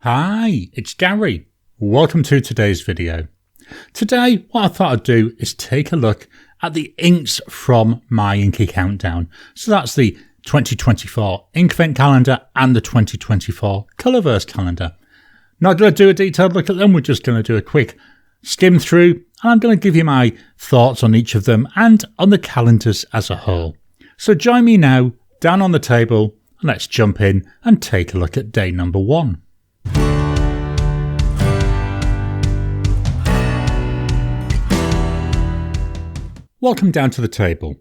Hi, it's Gary. Welcome to today's video. Today, what I thought I'd do is take a look at the inks from my Inky Countdown. So that's the 2024 Inkvent calendar and the 2024 Colorverse calendar. Not going to do a detailed look at them, we're just going to do a quick skim through, and I'm going to give you my thoughts on each of them and on the calendars as a whole. So join me now, down on the table, and let's jump in and take a look at day number 1. Welcome down to the table.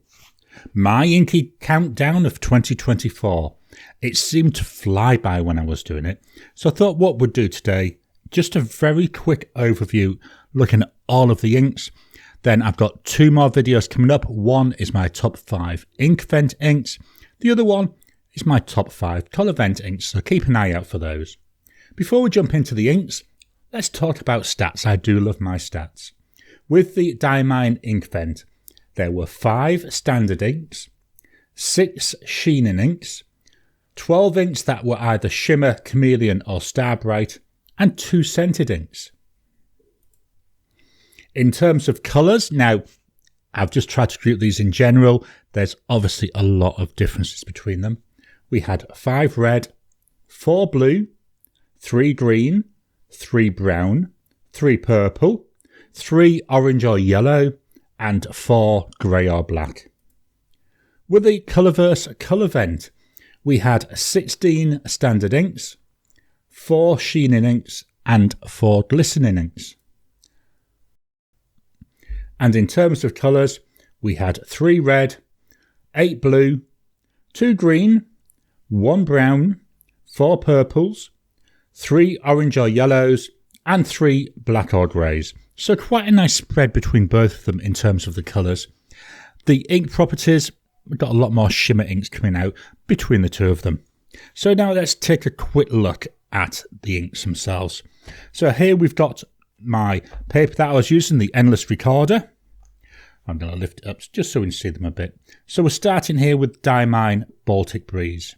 My Inky Countdown of 2024. It seemed to fly by when I was doing it, so I thought what we'd do today, just a very quick overview looking at all of the inks. Then I've got 2 more videos coming up. One is my top 5 Inkvent inks. The other one is my top 5 Colorvent inks, so keep an eye out for those. Before we jump into the inks, let's talk about stats. I do love my stats. With the Diamine Inkvent, there were 5 standard inks, 6 sheening inks, 12 inks that were either shimmer, chameleon or star bright, and 2 scented inks. In terms of colours, now I've just tried to group these in general. There's obviously a lot of differences between them. We had 5 red, 4 blue, 3 green, 3 brown, 3 purple, 3 orange or yellow, and 4 grey or black. With the Colorverse Colorvent, we had 16 standard inks, 4 sheening inks, and 4 glistening inks. And in terms of colours, we had 3 red, 8 blue, 2 green, 1 brown, 4 purples, 3 orange or yellows, and 3 black or greys. So quite a nice spread between both of them in terms of the colours. The ink properties, we've got a lot more shimmer inks coming out between the two of them. So now let's take a quick look at the inks themselves. So here we've got my paper that I was using, the Endless Recorder. I'm going to lift it up just so we can see them a bit. So we're starting here with Diamine Baltic Breeze.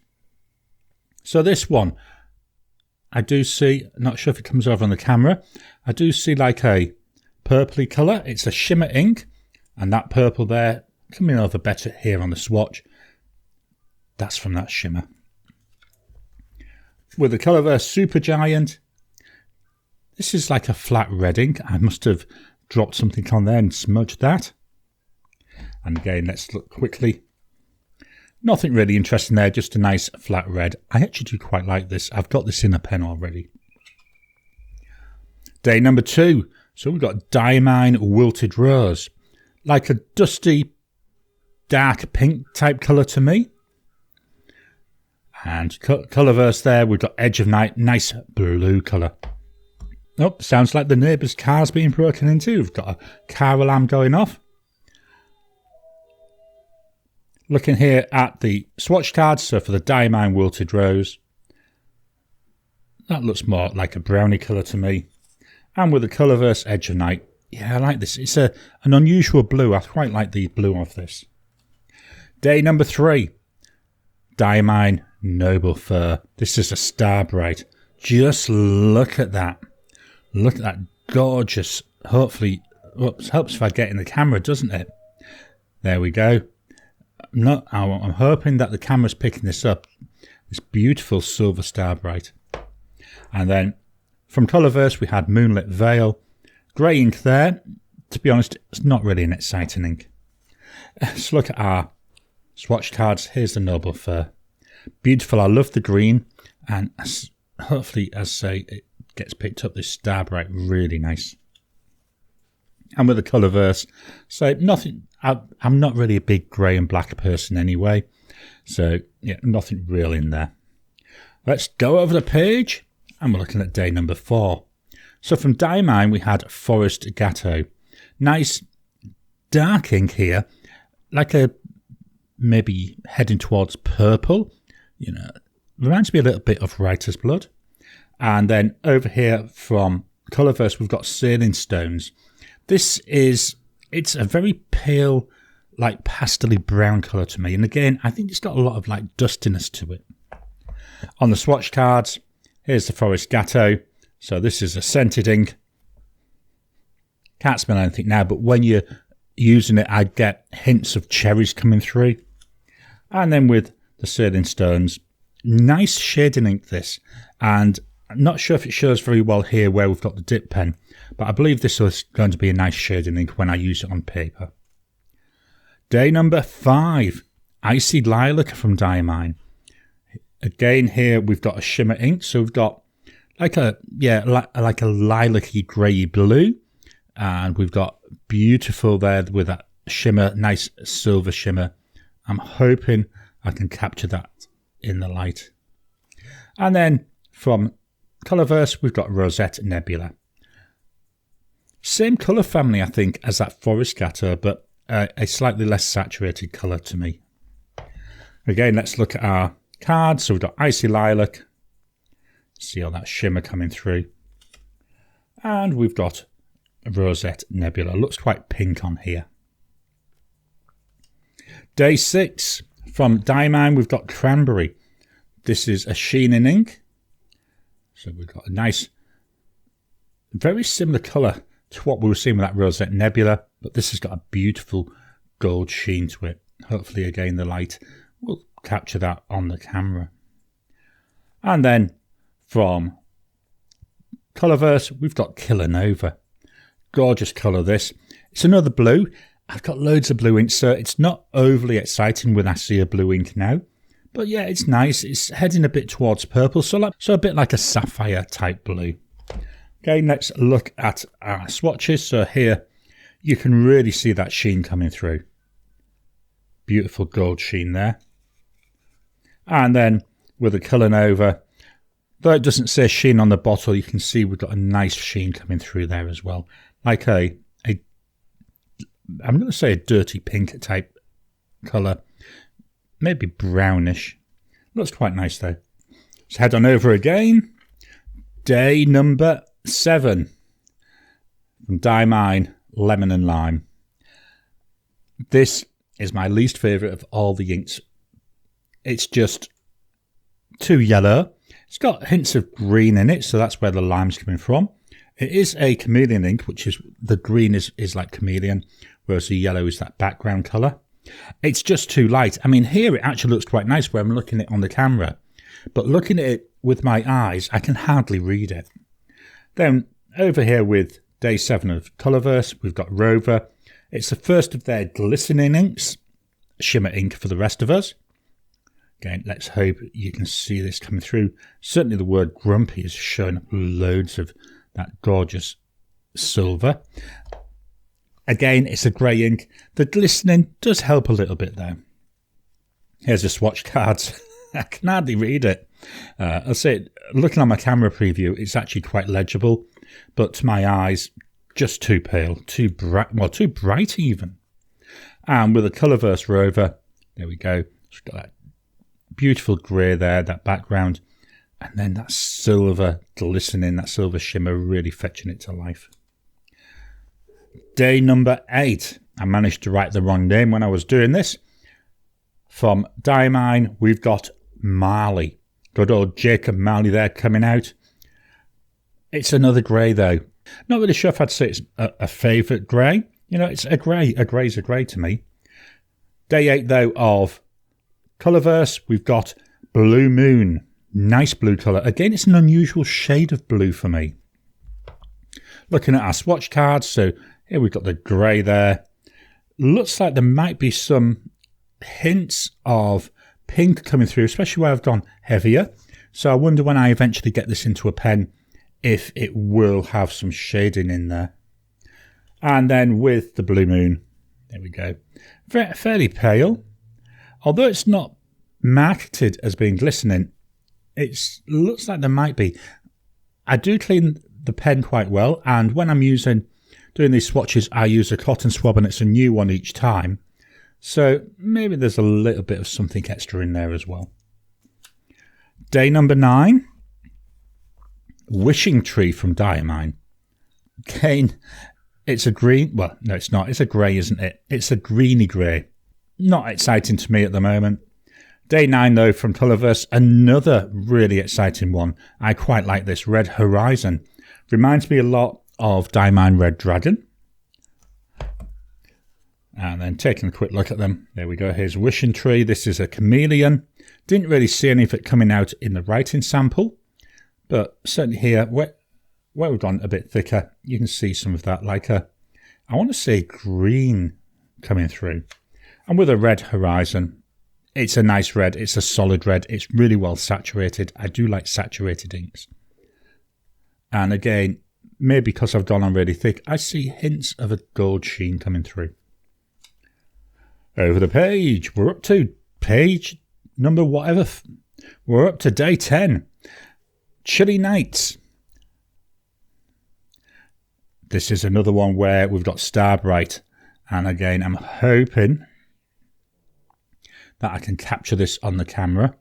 So this one, I do see, not sure if it comes over on the camera, I do see like a purpley colour. It's a shimmer ink, and that purple there coming over better here on the swatch. That's from that shimmer. With the Colorverse Supergiant, this is like a flat red ink. I must have dropped something on there and smudged that. And again, let's look quickly. Nothing really interesting there, just a nice flat red. I actually do quite like this. I've got this in a pen already. Day number 2. So we've got Diamine Wilted Rose. Like a dusty, dark pink type colour to me. And Colorverse there, we've got Edge of Night, nice blue colour. Oh, sounds like the neighbour's car's being broken into. We've got a car alarm going off. Looking here at the swatch cards, so for the Diamine Wilted Rose, that looks more like a brownie colour to me. And with the Colorverse Edge of Night, yeah, I like this. It's an unusual blue. I quite like the blue of this. Day number 3, Diamine Noble Fur. This is a star bright. Just look at that. Look at that gorgeous. Hopefully, helps if I get in the camera, doesn't it? There we go. I'm hoping that the camera's picking this up. This beautiful silver star bright. And then from Colorverse we had Moonlit Veil. Grey ink there. To be honest, it's not really an exciting ink. Let's look at our swatch cards. Here's the Noble Fur. Beautiful. I love the green. And hopefully, as I say, it gets picked up. This star bright, really nice. And with the Colorverse, so nothing. I'm not really a big grey and black person anyway. So, yeah, nothing real in there. Let's go over the page. And we're looking at day number 4. So from Diamine, we had Forest Gatto. Nice dark ink here. Like a maybe heading towards purple. You know, reminds me a little bit of Writer's Blood. And then over here from Colorverse, we've got Sailing Stones. This is, it's a very pale, like pastely brown colour to me. And again, I think it's got a lot of like dustiness to it. On the swatch cards, Here's the Forest Gatto. So this is a scented ink. Can't smell anything now, but when you're using it, I get hints of cherries coming through. And then with the Sealing Stones, nice shading ink this. And I'm not sure if it shows very well here where we've got the dip pen, but I believe this is going to be a nice shading ink when I use it on paper. Day number 5, Icy Lilac from Diamine. Again, here we've got a shimmer ink, so we've got like a lilac-y grey blue, and we've got beautiful there with that shimmer, nice silver shimmer. I'm hoping I can capture that in the light. And then from Colorverse, we've got Rosette Nebula. Same colour family, I think, as that Forest Gatto, but a slightly less saturated colour to me. Again, let's look at our cards. So we've got Icy Lilac. See all that shimmer coming through. And we've got Rosette Nebula. Looks quite pink on here. Day 6. From Diamine, we've got Cranberry. This is a sheen in ink. So we've got a nice, very similar colour to what we were seeing with that Rosette Nebula, but this has got a beautiful gold sheen to it. Hopefully, again, the light will capture that on the camera. And then from Colorverse, we've got Killer Nova. Gorgeous colour this. It's another blue. I've got loads of blue ink, so it's not overly exciting when I see a blue ink now. But yeah, it's nice. It's heading a bit towards purple, so a bit like a sapphire type blue. Okay, let's look at our swatches. So here you can really see that sheen coming through. Beautiful gold sheen there. And then with the Killer Nova, though it doesn't say sheen on the bottle, you can see we've got a nice sheen coming through there as well. Like I'm going to say a dirty pink type colour. Maybe brownish. Looks quite nice though. Let's head on over again. Day number 7. From Diamine, Lemon and Lime. This is my least favourite of all the inks. It's just too yellow. It's got hints of green in it, so that's where the lime's coming from. It is a chameleon ink, which is the green is like chameleon, whereas the yellow is that background colour. It's just too light. I mean, here it actually looks quite nice where I'm looking at it on the camera, but looking at it with my eyes, I can hardly read it. Then over here with Day 7 of Colorverse, we've got Rover. It's the first of their glistening inks, shimmer ink for the rest of us. Again, let's hope you can see this coming through. Certainly the word grumpy is showing up loads of that gorgeous silver. Again, it's a grey ink. The glistening does help a little bit there. Here's the swatch cards. I can hardly read it. I'll say, looking on my camera preview, it's actually quite legible, but to my eyes, just too pale, too bright, well, too bright even. And with a Colorverse Rover, there we go. It's got that beautiful grey there, that background, and then that silver glistening, that silver shimmer really fetching it to life. Day number 8. I managed to write the wrong name when I was doing this. From Diamine, we've got Marley. Good old Jacob Marley there coming out. It's another grey though. Not really sure if I'd say it's a favourite grey. You know, it's a grey. A grey's a grey to me. Day 8 though of Colorverse, we've got Blue Moon. Nice blue colour. Again, it's an unusual shade of blue for me. Looking at our swatch cards, so here we've got the grey there. Looks like there might be some hints of pink coming through, especially where I've gone heavier. So I wonder when I eventually get this into a pen if it will have some shading in there. And then with the Blue Moon, there we go. Fairly pale. Although it's not marketed as being glistening, it looks like there might be. I do clean the pen quite well, and when I'm doing these swatches, I use a cotton swab and it's a new one each time. So maybe there's a little bit of something extra in there as well. Day number 9. Wishing Tree from Diamine. Again, it's a green. Well, no, it's not. It's a grey, isn't it? It's a greeny grey. Not exciting to me at the moment. Day 9 though from Colorverse, another really exciting one. I quite like this, Red Horizon. Reminds me a lot of Diamine Red Dragon. And then taking a quick look at them. There we go, here's Wishing Tree. This is a chameleon. Didn't really see any of it coming out in the writing sample. But certainly here, where we've gone a bit thicker, you can see some of that like a, I want to say green coming through. And with a Red Horizon, it's a nice red, it's a solid red, it's really well saturated. I do like saturated inks. And again, maybe because I've gone on really thick, I see hints of a gold sheen coming through. Over the page, we're up to page number whatever. We're up to day 10. Chilly Nights. This is another one where we've got Starbright. And again, I'm hoping that I can capture this on the camera.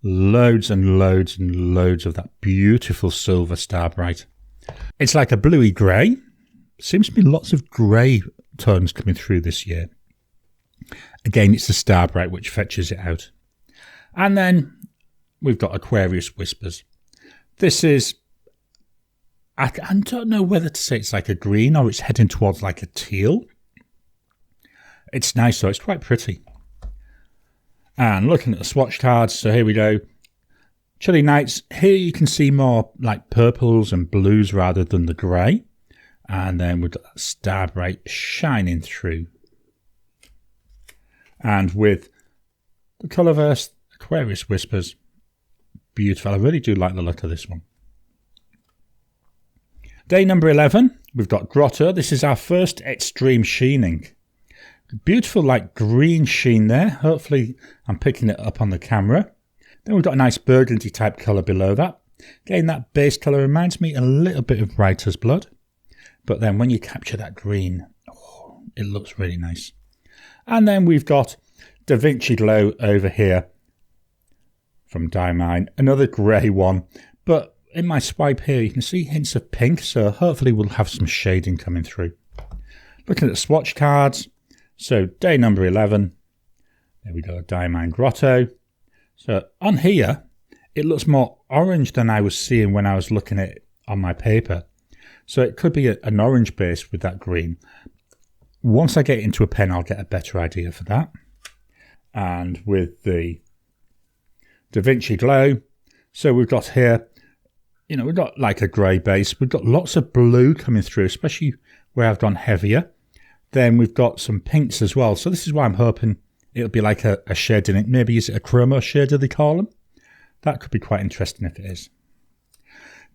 Loads and loads and loads of that beautiful silver Starbright. It's like a bluey grey. Seems to be lots of grey tones coming through this year. Again, it's the Starbright which fetches it out. And then we've got Aquarius Whispers. This is, I don't know whether to say it's like a green or it's heading towards like a teal. It's nice though, it's quite pretty. And looking at the swatch cards, so here we go. Chilly Nights, here you can see more like purples and blues rather than the grey. And then we've got that Starbright shining through. And with the Colorverse Aquarius Whispers, beautiful. I really do like the look of this one. Day number 11, we've got Grotto. This is our first extreme sheening. Beautiful like green sheen there. Hopefully I'm picking it up on the camera. Then we've got a nice burgundy type colour below that. Again, that base colour reminds me a little bit of Writer's Blood. But then when you capture that green, oh, it looks really nice. And then we've got Da Vinci Glow over here from Diamine. Another grey one. But in my swipe here, you can see hints of pink. So hopefully we'll have some shading coming through. Looking at the swatch cards. So day number 11, there we go, Diamine Grotto. So on here, it looks more orange than I was seeing when I was looking at it on my paper. So it could be an orange base with that green. Once I get into a pen, I'll get a better idea for that. And with the Da Vinci Glow, so we've got here, you know, we've got like a grey base. We've got lots of blue coming through, especially where I've gone heavier. Then we've got some pinks as well. So this is why I'm hoping it'll be like a shade in it. Maybe is it a chroma shader they call them? That could be quite interesting if it is.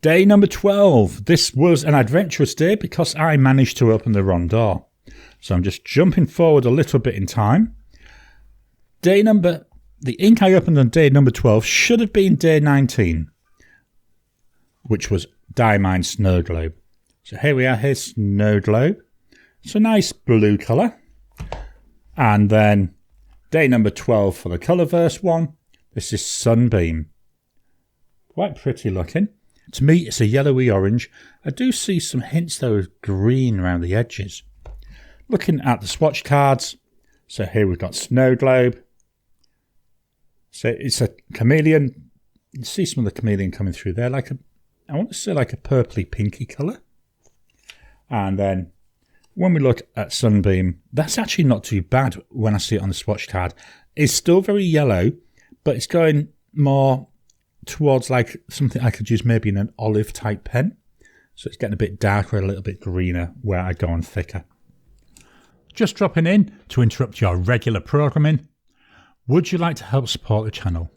Day number 12. This was an adventurous day because I managed to open the wrong door. So I'm just jumping forward a little bit in time. The ink I opened on day number 12 should have been day 19, which was Diamine Snow Globe. So here we are, here's Snow Globe. It's a nice blue colour. And then day number 12 for the Colorverse one. This is Sunbeam. Quite pretty looking. To me, it's a yellowy orange. I do see some hints though of green around the edges. Looking at the swatch cards. So here we've got Snow Globe. So it's a chameleon. You can see some of the chameleon coming through there. I want to say like a purpley pinky colour. And then when we look at Sunbeam, that's actually not too bad when I see it on the swatch card. It's still very yellow, but it's going more towards like something I could use maybe in an olive type pen. So it's getting a bit darker, a little bit greener where I go on thicker. Just dropping in to interrupt your regular programming. Would you like to help support the channel?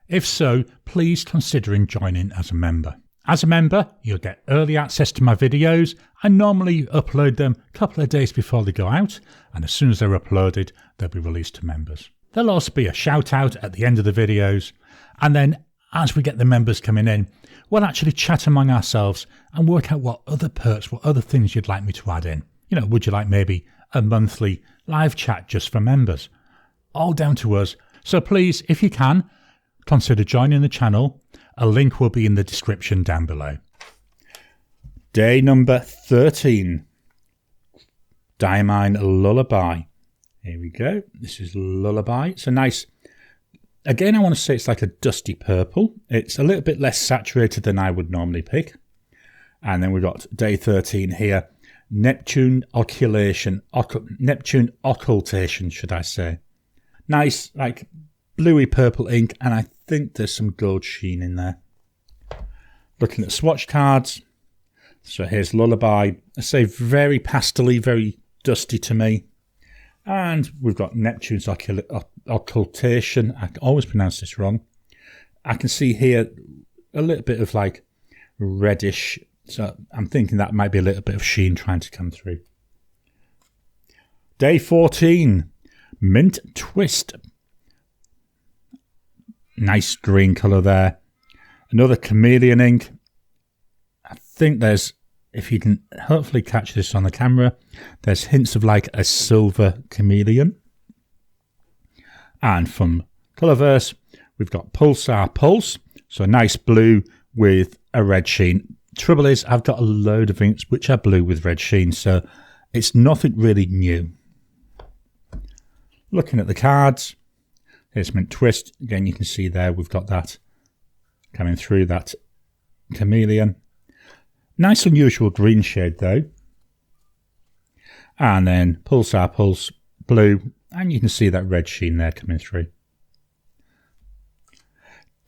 If so, please consider joining as a member. As a member, you'll get early access to my videos. I normally upload them a couple of days before they go out, and as soon as they're uploaded, they'll be released to members. There'll also be a shout out at the end of the videos, and then as we get the members coming in, we'll actually chat among ourselves and work out what other perks, what other things you'd like me to add in. You know, would you like maybe a monthly live chat just for members? All down to us. So please, if you can, consider joining the channel. A link will be in the description down below. Day number 13. Diamine Lullaby. Here we go. This is Lullaby. It's a nice again, I want to say it's like a dusty purple. It's a little bit less saturated than I would normally pick. And then we've got day 13 here. Neptune occultation, Neptune occultation, should I say. Nice, like bluey purple ink, and I think there's some gold sheen in there. Looking at swatch cards. So here's Lullaby. I say very pastel-y, very dusty to me. And we've got Neptune's occultation. I always pronounce this wrong. I can see here a little bit of like reddish. So I'm thinking that might be a little bit of sheen trying to come through. Day 14. Mint Twist. Nice green colour there. Another chameleon ink. I think there's, if you can hopefully catch this on the camera, there's hints of like a silver chameleon. And from Colorverse, we've got Pulsar Pulse. So a nice blue with a red sheen. Trouble is, I've got a load of inks which are blue with red sheen, so it's nothing really new. Looking at the cards, here's Mint Twist. Again, you can see there we've got that coming through, that chameleon. Nice unusual green shade though. And then Pulsar Pulse, blue, and you can see that red sheen there coming through.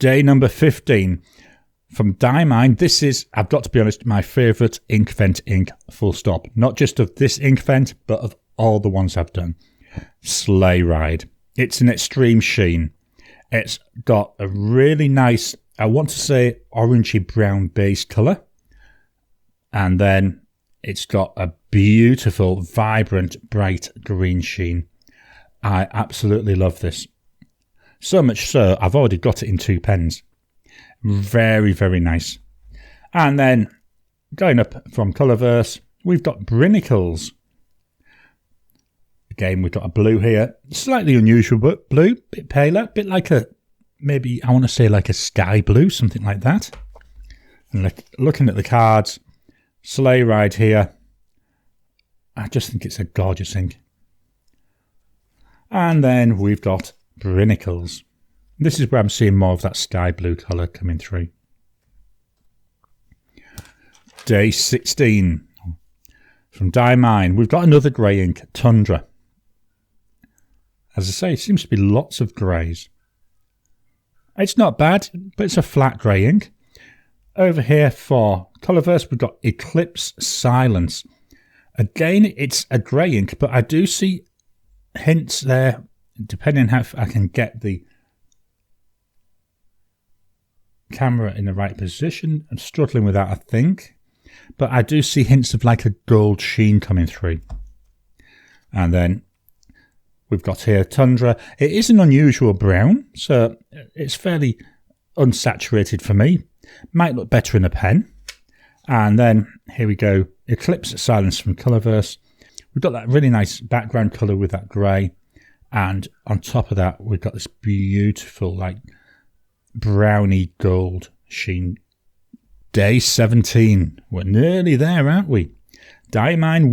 Day number 15. From Diamine, this is, I've got to be honest, my favourite Inkvent ink, full stop. Not just of this Inkvent, but of all the ones I've done. Sleigh Ride. It's an extreme sheen. It's got a really nice, I want to say, orangey brown base colour. And then it's got a beautiful, vibrant, bright green sheen. I absolutely love this. So much so, I've already got it in 2 pens. Very, very nice. And then going up from Colorverse, we've got Brinicles. Again, we've got a blue here. Slightly unusual, but blue, bit paler, bit like a, maybe I want to say like a sky blue, something like that. And looking at the cards, Sleigh Ride here. I just think it's a gorgeous ink. And then we've got Brinicles. This is where I'm seeing more of that sky blue colour coming through. Day 16. From Diamine, we've got another grey ink, Tundra. As I say, it seems to be lots of greys. It's not bad, but it's a flat grey ink. Over here for Colorverse, we've got Eclipse Silence. Again, it's a grey ink, but I do see hints there, depending on how I can get the camera in the right position. I'm struggling with that, I think. But I do see hints of like a gold sheen coming through. And then we've got here Tundra. It is an unusual brown, so it's fairly unsaturated for me. Might look better in a pen. And then here we go, Eclipse Silence from Colorverse. We've got that really nice background colour with that grey. And on top of that, we've got this beautiful like browny gold sheen. Day 17. We're nearly there, aren't we? Diamine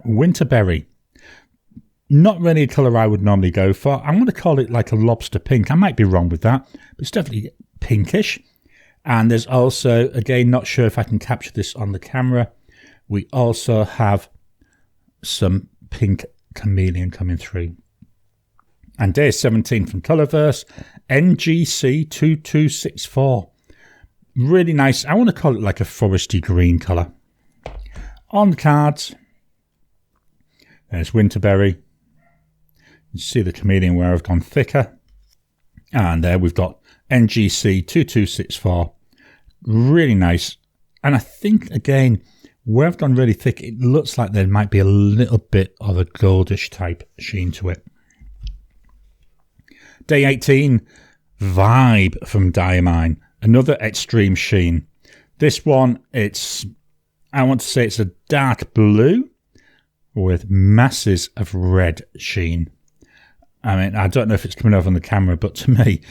Winterberry. Not really a colour I would normally go for. I'm going to call it like a lobster pink. I might be wrong with that, but it's definitely pinkish. And there's also, again, not sure if I can capture this on the camera, we also have some pink chameleon coming through. And day 17 from Colorverse, NGC 2264. Really nice. I want to call it like a foresty green colour. On the cards, there's Winterberry. You see the chameleon where I've gone thicker. And there we've got NGC 2264. Really nice. And I think, again, where I've gone really thick, it looks like there might be a little bit of a goldish type sheen to it. Day 18, Vibe from Diamine. Another extreme sheen. This one, I want to say it's a dark blue with masses of red sheen. I mean, I don't know if it's coming over on the camera, but to me,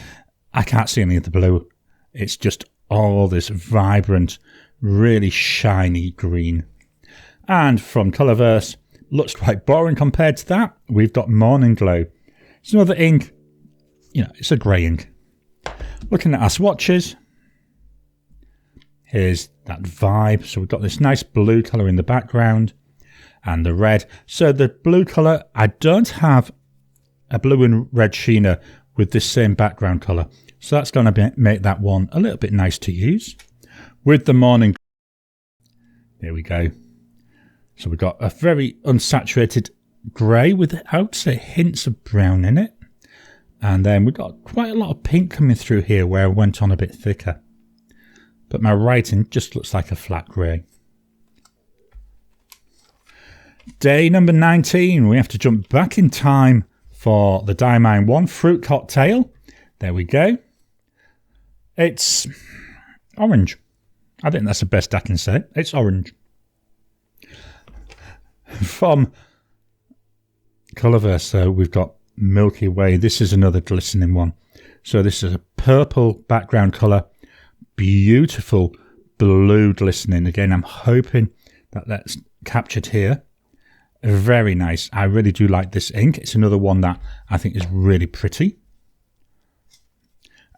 I can't see any of the blue. It's just all this vibrant, really shiny green. And from Colorverse, looks quite boring compared to that. We've got Morning Glow. It's another ink, you know, it's a grey ink. Looking at our swatches, here's that vibe. So we've got this nice blue colour in the background and the red. So the blue colour, I don't have a blue and red sheener with this same background colour. So that's going to make that one a little bit nice to use. With the morning, there we go. So we've got a very unsaturated grey with, I would say, hints of brown in it. And then we've got quite a lot of pink coming through here where I went on a bit thicker. But my writing just looks like a flat grey. Day number 19. We have to jump back in time for the Diamine 1 Fruit Cocktail. There we go. It's orange. I think that's the best I can say. It's orange. From Colorverse, so we've got Milky Way. This is another glistening one. So this is a purple background colour. Beautiful blue glistening. Again, I'm hoping that that's captured here. Very nice. I really do like this ink. It's another one that I think is really pretty.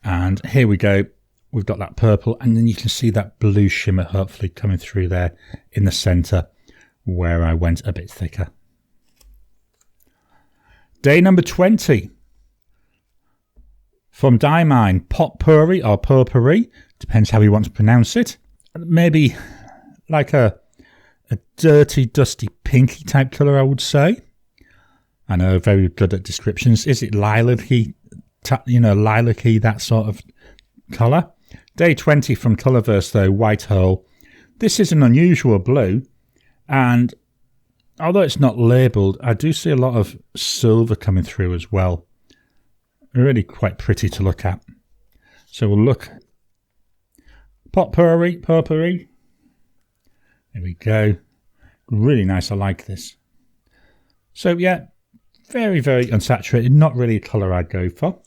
And here we go. We've got that purple, and then you can see that blue shimmer hopefully coming through there in the centre where I went a bit thicker. Day number 20. From Diamine, Potpourri or Potpourri, depends how you want to pronounce it. Maybe like a dirty, dusty, pinky type colour, I would say. I know, very good at descriptions. Is it lilac-y, lilac-y, that sort of colour? Day 20 from Colorverse, though, White Hole. This is an unusual blue, and although it's not labelled, I do see a lot of silver coming through as well. Really quite pretty to look at. So we'll look. Potpourri. There we go. Really nice. I like this. So yeah, very, very unsaturated. Not really a colour I'd go for.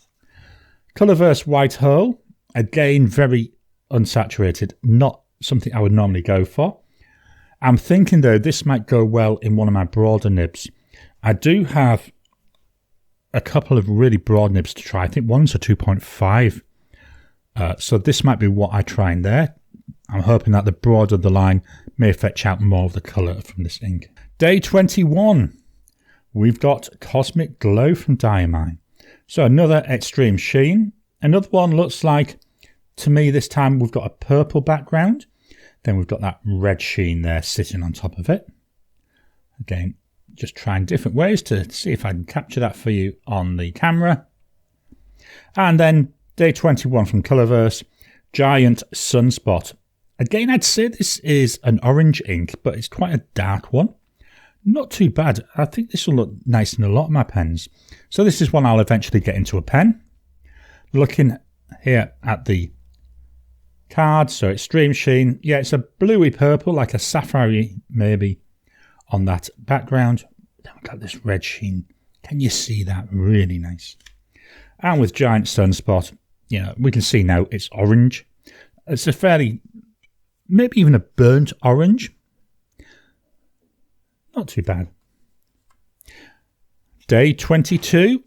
Colorverse White Hole. Again, very unsaturated. Not something I would normally go for. I'm thinking, though, this might go well in one of my broader nibs. I do have a couple of really broad nibs to try. I think one's a 2.5. So this might be what I try in there. I'm hoping that the broader the line may fetch out more of the colour from this ink. Day 21. We've got Cosmic Glow from Diamine. So another extreme sheen. Another one looks like, to me this time, we've got a purple background. Then we've got that red sheen there sitting on top of it. Again, just trying different ways to see if I can capture that for you on the camera. And then day 21 from Colorverse, Giant Sunspot. Again, I'd say this is an orange ink, but it's quite a dark one. Not too bad. I think this will look nice in a lot of my pens. So this is one I'll eventually get into a pen. Looking here at the card, so extreme sheen. Yeah, it's a bluey purple, like a sapphire maybe on that background. Then we've got this red sheen. Can you see that? Really nice. And with Giant Sunspot, you know, we can see now it's orange. It's a fairly, maybe even a burnt orange. Not too bad. Day 22.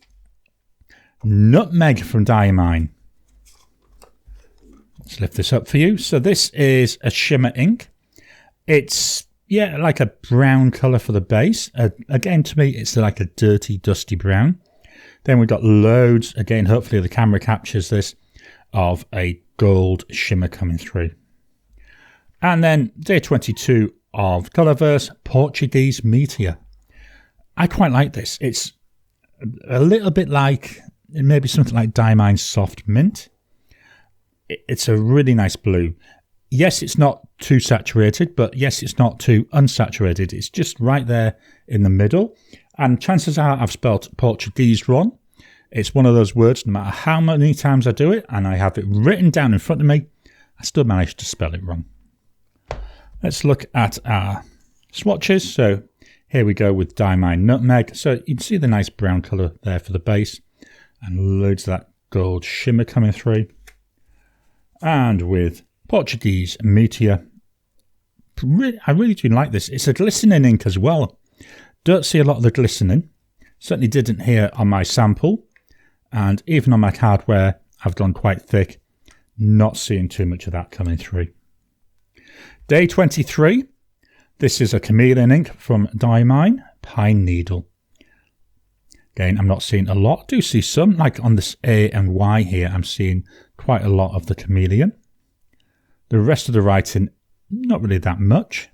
Nutmeg from Diamine. Let's lift this up for you. So this is a shimmer ink. It's, yeah, like a brown colour for the base. Again, to me, it's like a dirty, dusty brown. Then we've got loads, again, hopefully the camera captures this, of a gold shimmer coming through. And then day 22 of Colorverse, Portuguese Meteor. I quite like this. It's a little bit like, maybe something like Diamine Soft Mint. It's a really nice blue. Yes, it's not too saturated, but yes, it's not too unsaturated. It's just right there in the middle. And chances are I've spelt Portuguese wrong. It's one of those words, no matter how many times I do it, and I have it written down in front of me, I still manage to spell it wrong. Let's look at our swatches. So here we go with Diamine Nutmeg. So you can see the nice brown colour there for the base, and loads of that gold shimmer coming through. And with Portuguese Meteor, I really do like this. It's a glistening ink as well. Don't see a lot of the glistening. Certainly didn't here on my sample, and even on my hardware I've gone quite thick, not seeing too much of that coming through. Day 23, this is a chameleon ink from Diamine, Pine Needle. Again, I'm not seeing a lot. I do see some, like on this A and Y here, I'm seeing quite a lot of the chameleon. The rest of the writing, not really that much.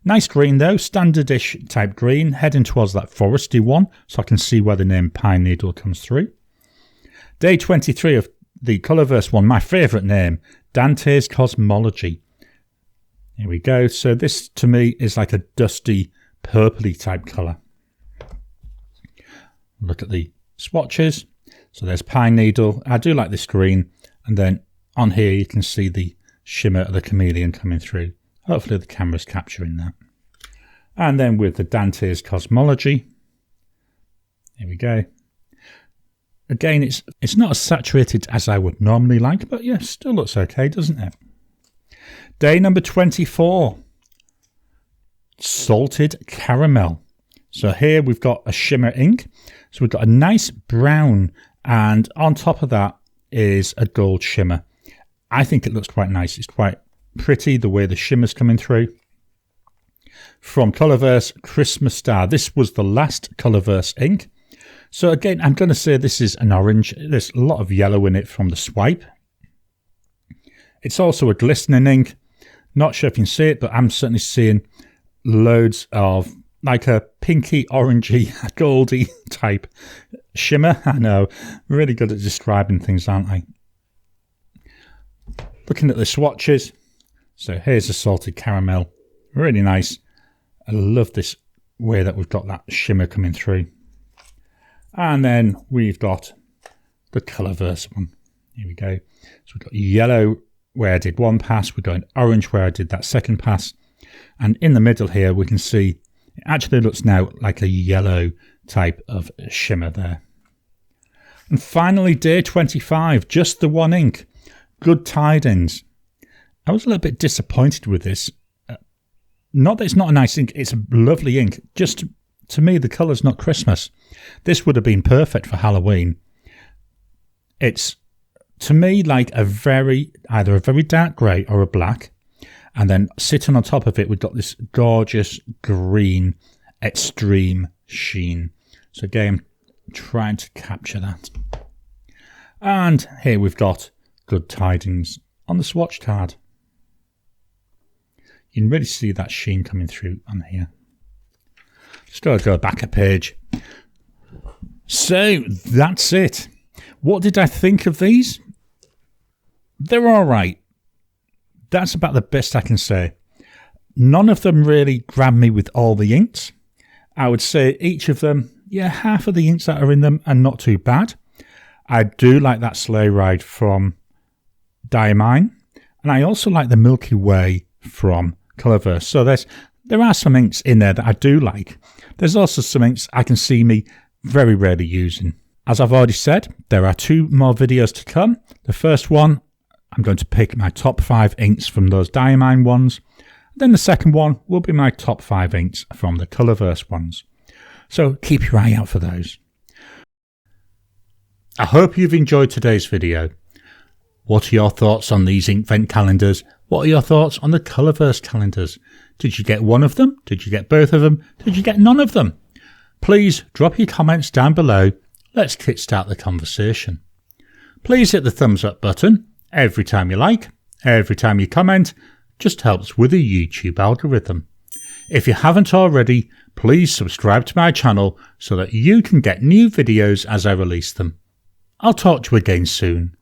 Nice green though, standardish type green, heading towards that foresty one, so I can see where the name Pine Needle comes through. Day 23 of the Colorverse one, my favourite name, Dante's Cosmology. Here we go. So this to me is like a dusty, purpley type colour. Look at the swatches. So there's Pine Needle. I do like this green. And then on here you can see the shimmer of the chameleon coming through. Hopefully the camera's capturing that. And then with the Dante's Cosmology. Here we go. Again, it's not as saturated as I would normally like, but yeah, still looks okay, doesn't it? Day number 24. Salted Caramel. So here we've got a shimmer ink. So we've got a nice brown, and on top of that is a gold shimmer. I think it looks quite nice. It's quite pretty the way the shimmer's coming through. From Colorverse Christmas Star. This was the last Colorverse ink. So again, I'm going to say this is an orange. There's a lot of yellow in it from the swipe. It's also a glistening ink. Not sure if you can see it, but I'm certainly seeing loads of like a pinky, orangey, goldy type shimmer. I know, really good at describing things, aren't I? Looking at the swatches. So here's the salted caramel. Really nice. I love this way that we've got that shimmer coming through. And then we've got the Colorverse one. Here we go. So we've got yellow where I did one pass. We've got an orange where I did that second pass. And in the middle here, we can see it actually looks now like a yellow type of shimmer there. And finally, day 25, just the one ink. Good Tidings. I was a little bit disappointed with this. Not that it's not a nice ink, it's a lovely ink. Just to me, the colour's not Christmas. This would have been perfect for Halloween. It's, to me, like either a very dark grey or a black. And then sitting on top of it, we've got this gorgeous green extreme sheen. So again, I'm trying to capture that. And here we've got Good Tidings on the swatch card. You can really see that sheen coming through on here. Just got to go back a page. So that's it. What did I think of these? They're all right. That's about the best I can say. None of them really grabbed me with all the inks. I would say each of them, yeah, half of the inks that are in them are not too bad. I do like that sleigh ride from Diamine. And I also like the Milky Way from Colorverse. So there are some inks in there that I do like. There's also some inks I can see me very rarely using. As I've already said, there are 2 more videos to come. The first one, I'm going to pick my top 5 inks from those Diamine ones. Then the second one will be my top 5 inks from the Colorverse ones. So keep your eye out for those. I hope you've enjoyed today's video. What are your thoughts on these Inkvent calendars? What are your thoughts on the Colorverse calendars? Did you get one of them? Did you get both of them? Did you get none of them? Please drop your comments down below. Let's kickstart the conversation. Please hit the thumbs up button. Every time you like, every time you comment, just helps with the YouTube algorithm. If you haven't already, please subscribe to my channel so that you can get new videos as I release them. I'll talk to you again soon.